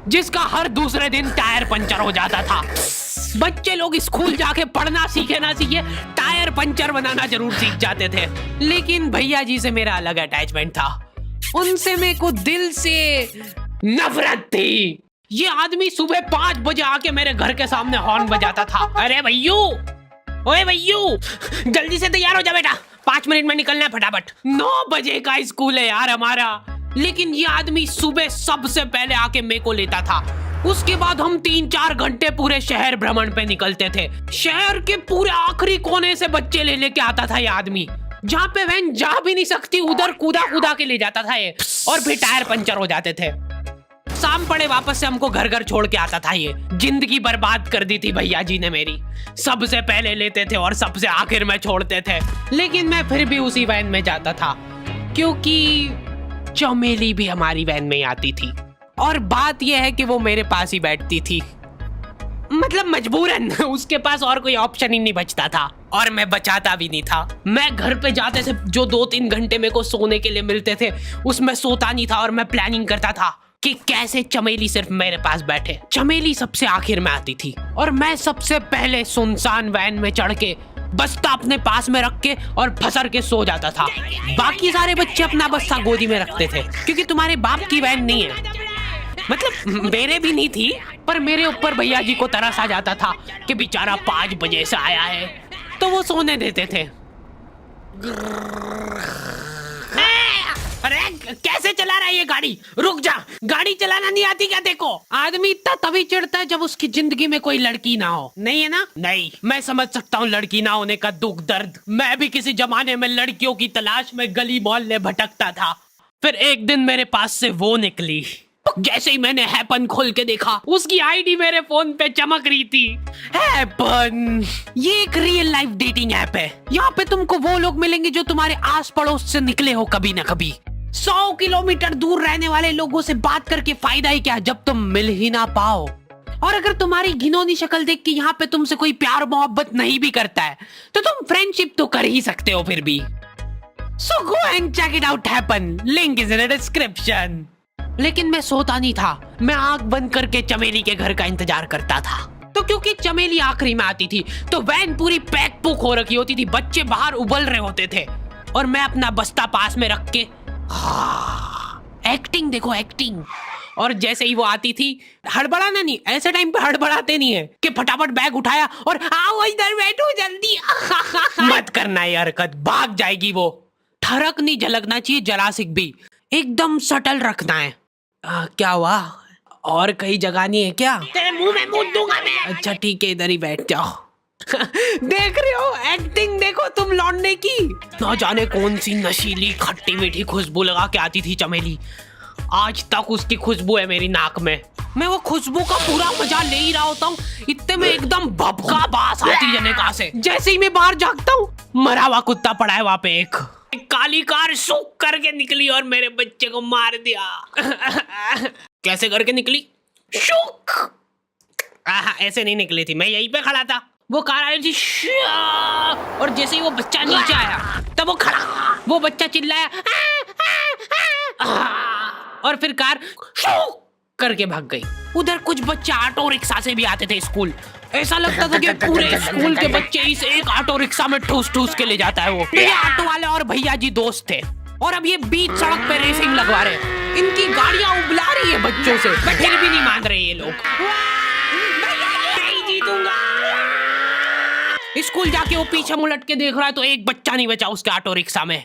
जिसका हर दूसरे दिन टायर पंचर हो जाता था। बच्चे लोग स्कूल जाके पढ़ना सीखे ना सीखे, टायर पंचर बनाना जरूर सीख जाते थे। लेकिन भैया जी से मेरा अलग अटैचमेंट था, उनसे मेरे को दिल से नफरत थी। ये आदमी सुबह 5 बजे आके मेरे घर के सामने हॉर्न बजाता था। अरे भैयू, ओए भैयू, जल्दी से तैयार हो जा बेटा, 5 मिनट में निकलना है फटाफट। 9 बजे का स्कूल है यार हमारा। लेकिन ये आदमी सुबह सबसे पहले आके मेरे को लेता था। उसके बाद हम 3-4 घंटे पूरे शहर भ्रमण पे निकलते थे। शहर के पूरे आखिरी कोने से बच्चे ले लेके आता था ये आदमी। जहाँ पे वैन जा भी नहीं सकती उधर कूदा कूदा के ले जाता था ये, और फिर टायर पंचर हो जाते थे। शाम पड़े वापस से हमको घर घर छोड़ के आता था ये। जिंदगी बर्बाद कर दी थी भैया जी ने मेरी। सबसे पहले लेते थे और सबसे आखिर में छोड़ते थे। लेकिन मैं फिर भी उसी वैन में जाता था, क्योंकि चमेली भी हमारी वैन में ही आती थी। और बात यह है कि वो मेरे पास ही बैठती थी, मतलब मजबूरन। उसके पास और कोई ऑप्शन ही नहीं बचता था, और मैं बचाता भी नहीं था। मैं घर पे जाते से जो 2-3 घंटे मेरे को सोने के लिए मिलते थे, उसमें सोता नहीं था, और मैं प्लानिंग करता था कि कैसे चमेली सिर्फ मेरे पास बैठे। चमेली सबसे आखिर में आती थी, और मैं सबसे पहले सुनसान वैन में चढ़ के बस्ता अपने पास में रख के और फसर के सो जाता था। बाकी सारे बच्चे अपना बस्ता गोदी में रखते थे, क्योंकि तुम्हारे बाप की वैन नहीं है। मतलब मेरे भी नहीं थी, पर मेरे ऊपर भैया जी को तरस आ जाता था कि बेचारा 5 बजे से आया है, तो वो सोने देते थे। अरे कैसे चला रहा है ये गाड़ी? रुक जा, गाड़ी चलाना नहीं आती क्या? देखो, आदमी इतना तभी चिढ़ता है जब उसकी जिंदगी में कोई लड़की ना हो। नहीं है ना? नहीं, मैं समझ सकता हूँ लड़की ना होने का दुख दर्द। मैं भी किसी जमाने में लड़कियों की तलाश में गली मोहल्ले भटकता था। फिर एक दिन मेरे पास से वो निकली। जैसे ही मैंने हैपन खोल के देखा, उसकी आईडी मेरे फोन पे चमक रही थी। हैपन ये एक रियल लाइफ डेटिंग ऐप है। यहाँ पे तुमको वो लोग मिलेंगे जो तुम्हारे आस पड़ोस से निकले हो कभी ना कभी। 100 किलोमीटर दूर रहने वाले लोगों से बात करके फायदा ही क्या जब तुम मिल ही ना पाओ। और अगर तुम्हारी घिनौनी शक्ल देख के यहाँ पे तुमसे कोई प्यार मोहब्बत नहीं भी करता है, तो तुम फ्रेंडशिप तो कर ही सकते हो फिर भी। So go and check it out happen. Link is in the description. लेकिन मैं सोता नहीं था। मैं आंख बंद करके चमेली के घर का इंतजार करता था। तो क्योंकि चमेली आखिरी में आती थी, तो वैन पूरी पैक पुक हो रखी होती थी। बच्चे बाहर उबल रहे होते थे, और मैं अपना बस्ता पास में रख के एक्टिंग देखो, एक्टिंग। और जैसे ही वो आती थी, हड़बड़ाना नहीं, ऐसे टाइम पे हड़बड़ाते नहीं है कि फटाफट बैग उठाया और आओ इधर बैठो जल्दी। मत करना ये हरकत, भाग जाएगी वो। ठरक नहीं झलकना चाहिए जरा सिक भी, एकदम सटल रखना है। क्या हुआ? और कहीं जगह नहीं है क्या? तेरे मुंह में मूत दूंगा मैं। अच्छा ठीक है, इधर ही बैठ जाओ। देख रहे हो, एक्टिंग देखो तुम लौंडे की। ना जाने कौन सी नशीली खट्टी मीठी खुशबू लगा के आती थी चमेली। आज तक उसकी खुशबू है मेरी नाक में। मैं वो खुशबू का पूरा मजा ले ही रहा होता हूँ, इतने में एकदम भभका बास आती है कहाँ से। जैसे ही मैं बाहर झांकता हूँ, मरा हुआ कुत्ता पड़ा है वहाँ पे। एक काली कार सूख करके निकली और मेरे बच्चे को मार दिया। कैसे करके निकली? शूक। ऐसे नहीं निकली थी, मैं यहीं पे खड़ा था, वो कार आई थी, और जैसे ही वो बच्चा नीचे आया तब वो खड़ा, वो बच्चा चिल्लाया और फिर कार शूक करके भाग गई। उधर कुछ बच्चे ऑटो रिक्शा से भी आते थे स्कूल। ऐसा लगता था कि पूरे स्कूल के बच्चे इस एक ऑटो रिक्शा में ठूस ठूस के ले जाता है वो। ये ऑटो वाले और भैया जी दोस्त थे, और अब ये बीच सड़क पे रेसिंग लगवा रहे। इनकी गाड़ियां उबला रही है बच्चों से, फिर भी नहीं मान रहे ये लोग। नहीं जीतूंगा। स्कूल जाके वो पीछे मुलट के देख रहा है, तो एक बच्चा नहीं बचा उसके ऑटो रिक्शा में।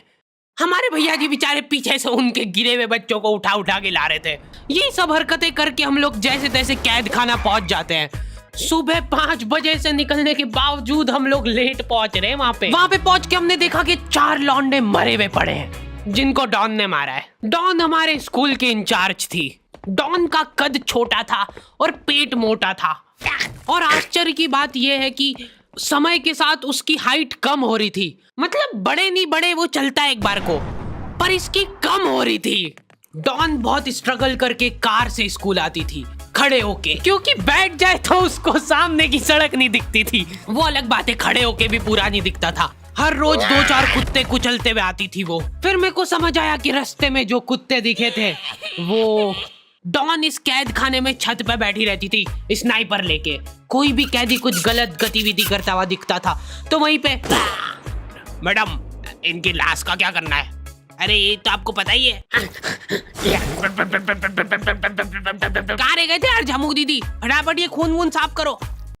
हमारे भैया जी बेचारे पीछे से उनके गिरे हुए बच्चों को उठा उठा के ला रहे थे। ये सब हरकतें करके हम लोग जैसे तैसे कैद खाना पहुंच जाते हैं। सुबह 5 बजे से निकलने के बावजूद हम लोग लेट पहुंच रहे हैं वहाँ पे पहुंच के हमने देखा कि 4 लौंडे मरे हुए पड़े हैं, जिनको डॉन ने मारा है। डॉन हमारे स्कूल की इंचार्ज थी। डॉन का कद छोटा था और पेट मोटा था, और आश्चर्य की बात यह है कि समय के साथ उसकी हाइट कम हो रही थी। मतलब बड़े नहीं बड़े वो चलता है एक बार को, पर इसकी कम हो रही थी। डॉन बहुत स्ट्रगल करके कार से स्कूल आती थी खड़े होके, क्योंकि बैठ जाए तो उसको सामने की सड़क नहीं दिखती थी। वो अलग बात है, खड़े होके भी पूरा नहीं दिखता था। हर रोज 2-4 कुत्ते कुचलते हुए आती थी वो। फिर मेरे को समझ आया कि रास्ते में जो कुत्ते दिखे थे वो डॉन इस कैद खाने में छत पे बैठी रहती थी स्नाइपर लेके। कोई भी कैदी कुछ गलत गतिविधि करता हुआ दिखता था तो वहीं पे, मैडम इनकी लाश का क्या करना है? अरे ये तो आपको पता ही है। कहाँ रह गए थे यार झमुक दीदी, फटाफट ये खून वून साफ करो।